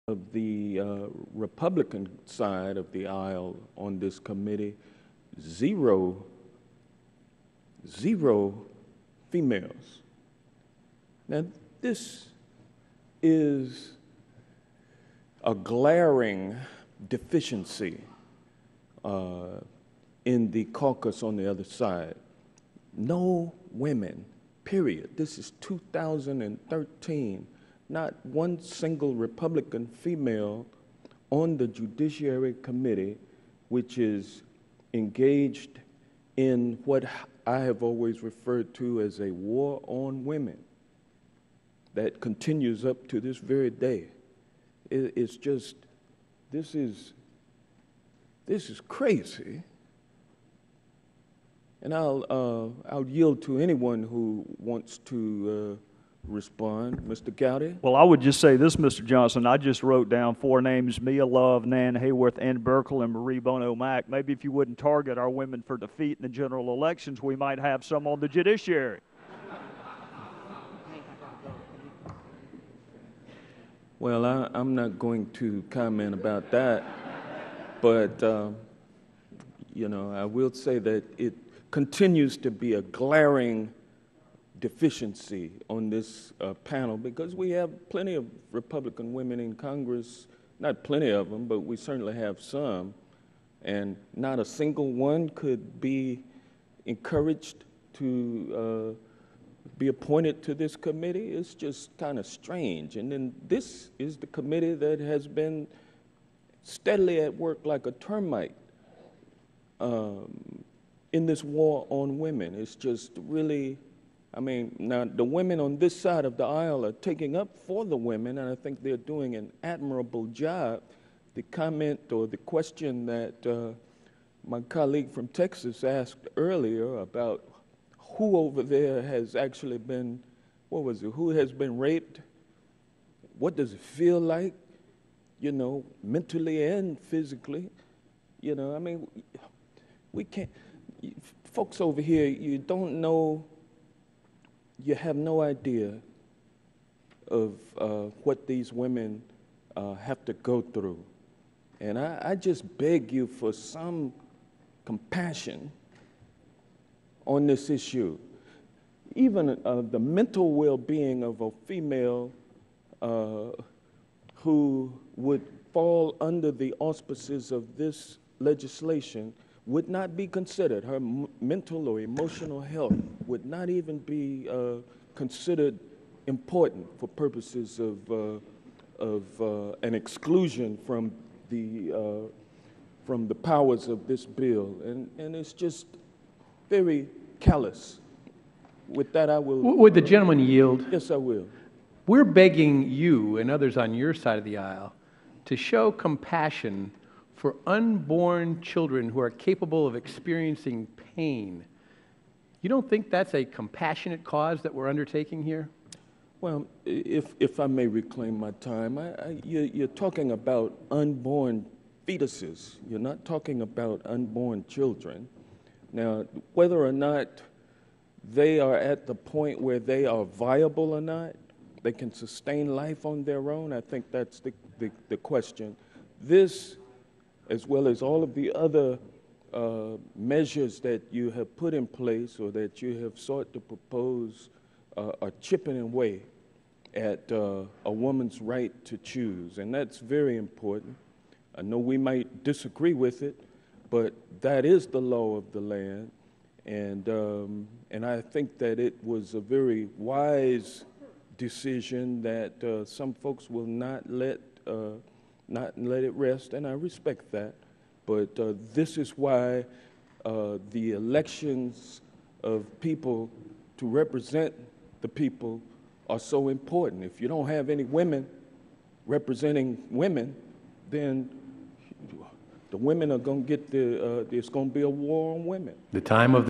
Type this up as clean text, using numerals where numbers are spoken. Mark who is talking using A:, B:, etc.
A: of the Republican side of the aisle on this committee, zero females. Now, this is a glaring deficiency in the caucus on the other side. No women, period. This is 2013. Not one single Republican female on the Judiciary Committee, which is engaged in what I have always referred to as a war on women that continues up to this very day. It's just, this is crazy. And I'll yield to anyone who wants to respond. Mr. Gowdy?
B: Well, I would just say this, Mr. Johnson. I just wrote down 4 names: Mia Love, Nan Hayworth, Ann Burkle, and Marie Bono Mack. Maybe if you wouldn't target our women for defeat in the general elections, we might have some on the judiciary.
A: Well, I'm not going to comment about that, but, you know, I will say that it continues to be a glaring deficiency on this panel, because we have plenty of Republican women in Congress, not plenty of them, but we certainly have some, and not a single one could be encouraged to be appointed to this committee. It's just kind of strange. And then this is the committee that has been steadily at work like a termite in this war on women. It's just really, I mean, now the women on this side of the aisle are taking up for the women, and I think they're doing an admirable job. The comment or the question that my colleague from Texas asked earlier about who over there has actually been, what was it, who has been raped? What does it feel like, you know, mentally and physically? You know, I mean, we can't, folks over here, you don't know, you have no idea of what these women have to go through. And I just beg you for some compassion on this issue. Even the mental well-being of a female who would fall under the auspices of this legislation would not be considered. Her mental or emotional health would not even be considered important for purposes of an exclusion from the powers of this bill. And it's just very callous. With that, I will...
C: Would the gentleman yield?
A: Yes, I will.
C: We're begging you and others on your side of the aisle to show compassion for unborn children who are capable of experiencing pain. You don't think that's a compassionate cause that we're undertaking here?
A: Well, if I may reclaim my time, you're talking about unborn fetuses. You're not talking about unborn children. Now, whether or not they are at the point where they are viable or not, they can sustain life on their own, I think that's the question. This, as well as all of the other measures that you have put in place or that you have sought to propose, are chipping away at a woman's right to choose, and that's very important. I know we might disagree with it, but that is the law of the land, and I think that it was a very wise decision that some folks will not let it rest, and I respect that. But this is why the elections of people to represent the people are so important. If you don't have any women representing women, then the women are going to get it's going to be a war on women.
C: The time of